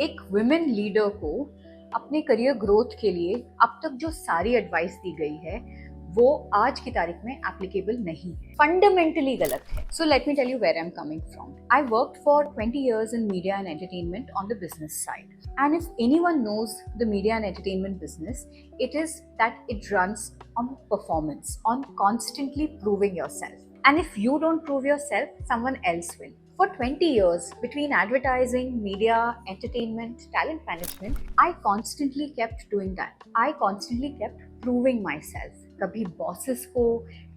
एक women leader को अपने करियर ग्रोथ के लिए अब तक जो सारी एडवाइस दी गई है वो आज की तारीख में एप्लीकेबल नहीं है, फंडामेंटली गलत है. So let me tell you where I am coming from. I worked for 20 years in media and entertainment on the business side. And if anyone knows the media and entertainment business, it is that it runs on performance, on constantly proving yourself. And if you don't prove yourself, someone else will. For 20 years, between advertising, media, entertainment, talent management, I constantly kept doing that. I constantly kept proving myself. कभी bosses को,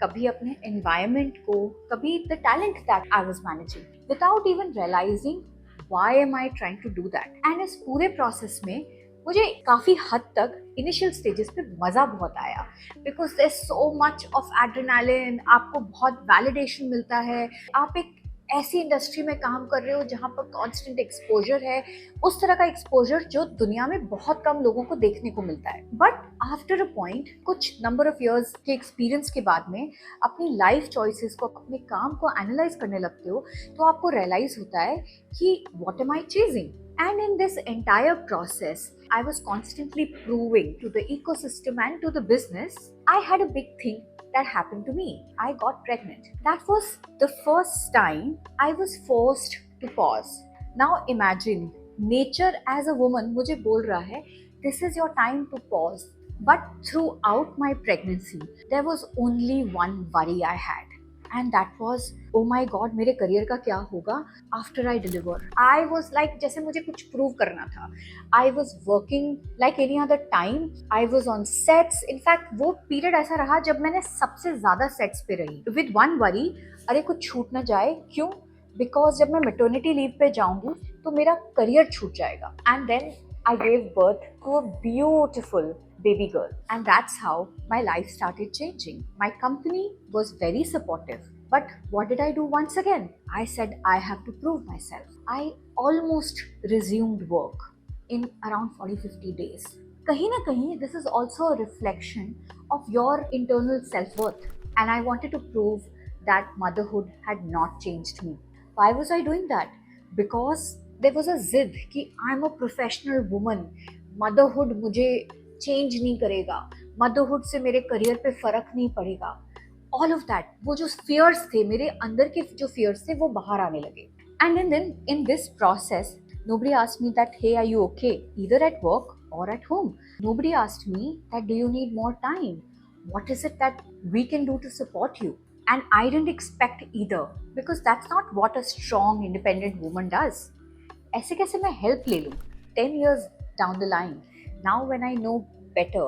कभी अपने environment को, कभी the talent that I was managing, without even realizing why am I trying to do that. And इस पूरे process में मुझे काफ़ी हद तक इनिशियल स्टेजेस पे मज़ा बहुत आया, because there so much of adrenaline, आपको बहुत वैलिडेशन मिलता है, आप एक ऐसी इंडस्ट्री में काम कर रहे हो जहाँ पर कांस्टेंट एक्सपोजर है, उस तरह का एक्सपोजर जो दुनिया में बहुत कम लोगों को देखने को मिलता है. बट आफ्टर अ पॉइंट, कुछ नंबर ऑफ इयर्स के एक्सपीरियंस के बाद में अपनी लाइफ चॉइसेस को, अपने काम को एनालाइज करने लगते हो, तो आपको रियलाइज होता है कि what am I chasing. And in this entire process, I was constantly proving to the ecosystem and to the business. I had a big thing that happened to me. I got pregnant. That was the first time I was forced to pause. Now imagine, nature as a woman मुझे बोल रहा है, this is your time to pause. But throughout my pregnancy, there was only one worry I had. And that was, oh my god, मेरे career का क्या होगा after I deliver. I was like, जैसे मुझे कुछ प्रूव करना था. I was working like any other time. I was on sets. In fact वो पीरियड ऐसा रहा जब मैंने सबसे ज्यादा सेट्स पे रही, विद वन वरी, अरे कुछ छूट ना जाए. क्यों? बिकॉज जब मैं मेटर्निटी लीव पे जाऊंगी तो मेरा करियर छूट जाएगा. And then I gave birth to a beautiful baby girl. And that's how my life started changing. My company was very supportive. But what did I do once again? I said I have to prove myself. I almost resumed work in around 40-50 days. Kahin na kahin, this is also a reflection of your internal self-worth. And I wanted to prove that motherhood had not changed me. Why was I doing that? Because there was a जिद कि I am a professional woman, motherhood मुझे change नहीं करेगा, motherhood से मेरे career पे फर्क नहीं पड़ेगा. ऑल ऑफ दैट, वो जो फियर्स थे मेरे अंदर के, जो फियर्स थे वो बाहर आने लगे. And then in this process, nobody asked me that, hey, are you okay, either at work or at home. Nobody asked me that, do you need more time, what is it that we can do to support you. And I didn't expect either, because that's not what a strong independent woman does. ऐसे कैसे मैं help ले लूँ 10 years down the line. Now when I know better,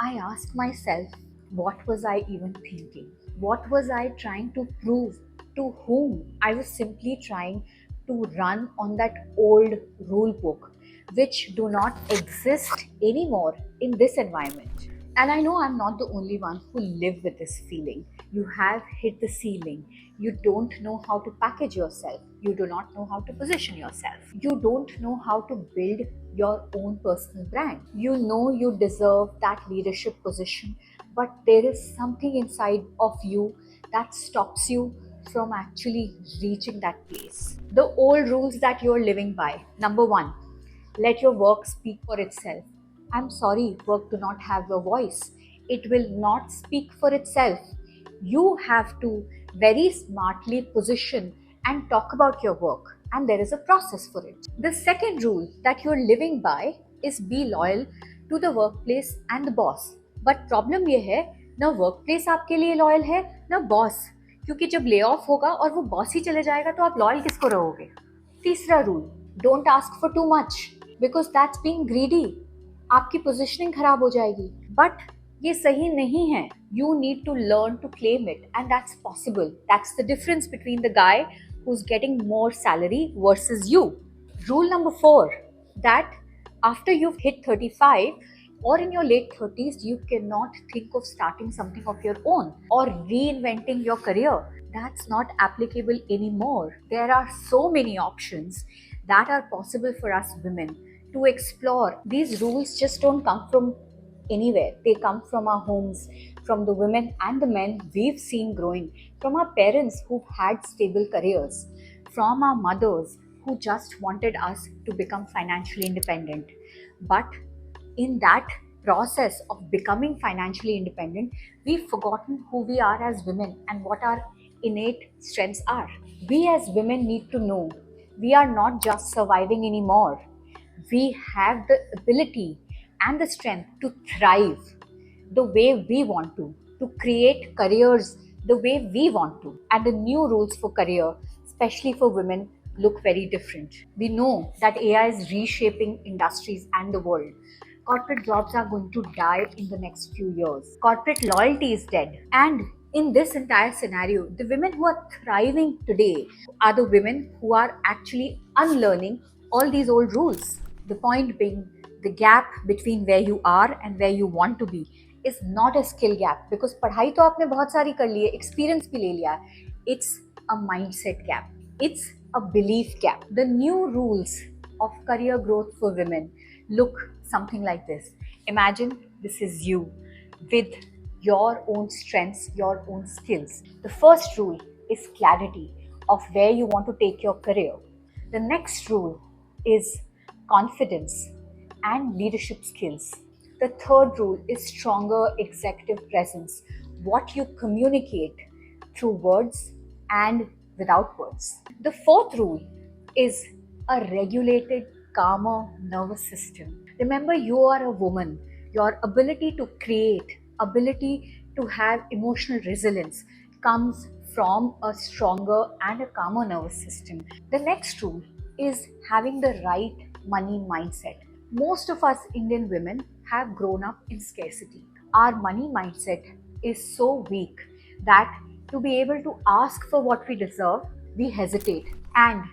I ask myself, what was I even thinking? What was I trying to prove? To whom? I was simply trying to run on that old rule book, which do not exist anymore in this environment. And I know I'm not the only one who live with this feeling. You have hit the ceiling. You don't know how to package yourself. You do not know how to position yourself. You don't know how to build your own personal brand. You know you deserve that leadership position, but there is something inside of you that stops you from actually reaching that place. The old rules that you're living by. Number one, let your work speak for itself. I'm sorry, work do not have a voice. It will not speak for itself. You have to very smartly position and talk about your work, and there is a process for it. The second rule that you're living by is be loyal to the workplace and the boss. But problem ये है, ना workplace आपके लिए loyal है, ना boss. क्योंकि जब lay off होगा और वो बॉस ही चले जाएगा तो आप लॉयल किसको रहोगे. तीसरा rule, don't ask for too much, because that's being greedy. आपकी पोजिशनिंग खराब हो जाएगी. बट ये सही नहीं है. You need to learn to claim it, and that's possible. That's the difference between the guy who's getting more salary versus you. Rule number 4, that after you've hit 35 or in your late 30s, you cannot think of starting something of your own or reinventing your career. That's not applicable anymore. There are so many options that are possible for us women to explore. These rules just don't come from anywhere. They come from our homes, from the women and the men we've seen growing, from our parents who've had stable careers, from our mothers who just wanted us to become financially independent. But in that process of becoming financially independent, we've forgotten who we are as women and what our innate strengths are. We as women need to know we are not just surviving anymore. We have the ability and the strength to thrive the way we want to create careers the way we want to. And the new rules for career, especially for women, look very different. We know that AI is reshaping industries and the world. Corporate jobs are going to die in the next few years. Corporate loyalty is dead. And in this entire scenario, the women who are thriving today are the women who are actually unlearning all these old rules. The point being, the gap between where you are and where you want to be is not a skill gap, because पढ़ाई तो आपने बहुत सारी कर ली है, experience भी ले लिया है. It's a mindset gap. It's a belief gap. The new rules of career growth for women look something like this. Imagine this is you with your own strengths, your own skills. The first rule is clarity of where you want to take your career. The next rule is confidence and leadership skills. The third rule is stronger executive presence, what you communicate through words and without words. The fourth rule is a regulated, calmer nervous system. Remember, you are a woman. Your ability to create, ability to have emotional resilience comes from a stronger and a calmer nervous system. The next rule is having the right money mindset. Most of us Indian women have grown up in scarcity. Our money mindset is so weak that to be able to ask for what we deserve, we hesitate. And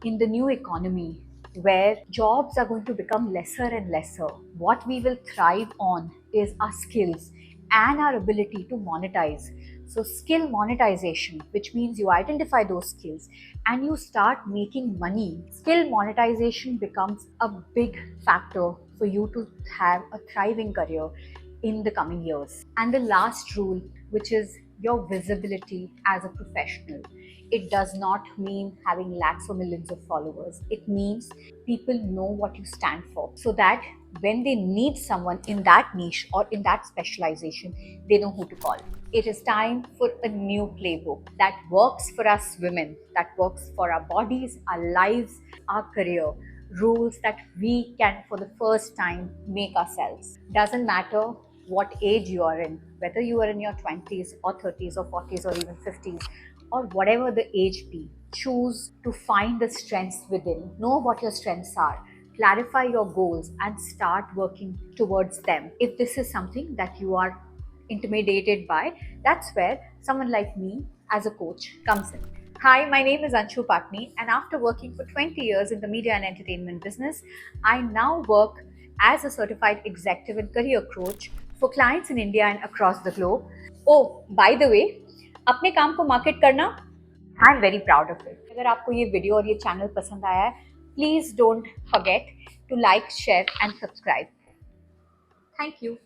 in the new economy, where jobs are going to become lesser and lesser, what we will thrive on is our skills and our ability to monetize. So, skill monetization, which means you identify those skills and you start making money. Skill monetization becomes a big factor for you to have a thriving career in the coming years. And the last rule, which is your visibility as a professional. It does not mean having lakhs or millions of followers. It means people know what you stand for, so that when they need someone in that niche or in that specialization, they know who to call. It is time for a new playbook that works for us women, that works for our bodies, our lives, our career. Rules that we can, for the first time, make ourselves. Doesn't matter what age you are in, whether you are in your 20s or 30s or 40s or even 50s, or whatever the age be. Choose to find the strengths within. Know what your strengths are. Clarify your goals and start working towards them. If this is something that you are intimidated by, that's where someone like me as a coach comes in. Hi, my name is Anshu Patni, and after working for 20 years in the media and entertainment business, I now work as a certified executive and career coach for clients in India and across the globe. Oh, by the way, अपने काम को market करना, I am very proud of it. अगर आपको ये video और ये channel पसंद आया है, please don't forget to like, share and subscribe. Thank you.